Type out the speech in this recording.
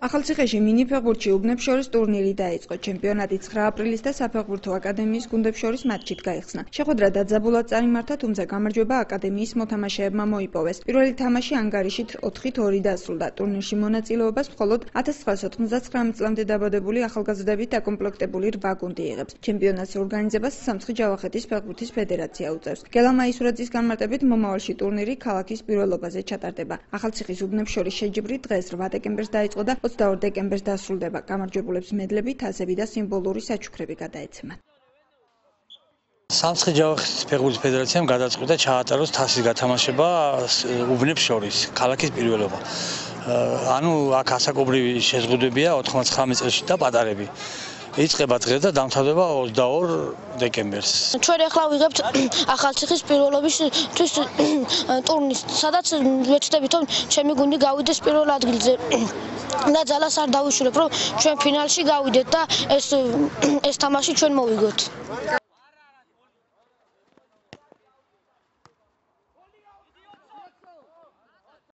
ახალციხეში მინიფეხბურთში უბნებს შორის ტურნირი დაიწყო. ჩემპიონატი 9 აპრილის და საფეხბურთო აკადემიის გუნდებს შორის მატჩით გაიხსნა. შეხვედრა დაძაბულად წარიმართა, თუმცა გამარჯვება აკადემიის მოთამაშეებმა მოიპოვეს. პირველი თამაში ანგარიშით 4-2 დასრულდა. ტურნირში მონაწილეობას მხოლოდ 1999 წლამდე დაბადებული ახალგაზრდებით დაკომპლექტებული 8 გუნდი იღებს. ჩემპიონატის ორგანიზებას სამცხე-ჯავახეთის ფეხბურთის ფედერაცია უწევს. გელა მაისურაძის განმარტებით მომავალში ტურნირი ქალაქის პირველობაზე ჩატარდება. ახალციხის უბნებს შორის შეჯიბრი დღეს 8 დეკემბერს დაიწყო და 22 დეკემბერს დასრულდება. გამარჯვებულებს მედლები, თასები და სიმბოლური საჩუქრები გადაეცემათ. სამცხე-ჯავახეთის ფეხბურთის ფედერაციამ გადაწყვიტა ჩაატაროს თასის გათამაშება უბნებს შორის, ქალაქის პირველობა. ანუ აქ ასაკობრივი შეზღუდვებია 99 წელში და პატარები. იწყება დღეს და დამთავრდება 22 დეკემბერს. ჩვენ ახლა ვიღებთ ახალციხის პირველობის ტურნირს, სადაც ვეცდებით, რომ ჩემი გუნდი გავიდეს პირველ ადგილზე. და ძალას არ დავიშურებ, რომ ჩვენ ფინალში გავიდეთ და ეს თამაში ჩვენ მოვიგოთ.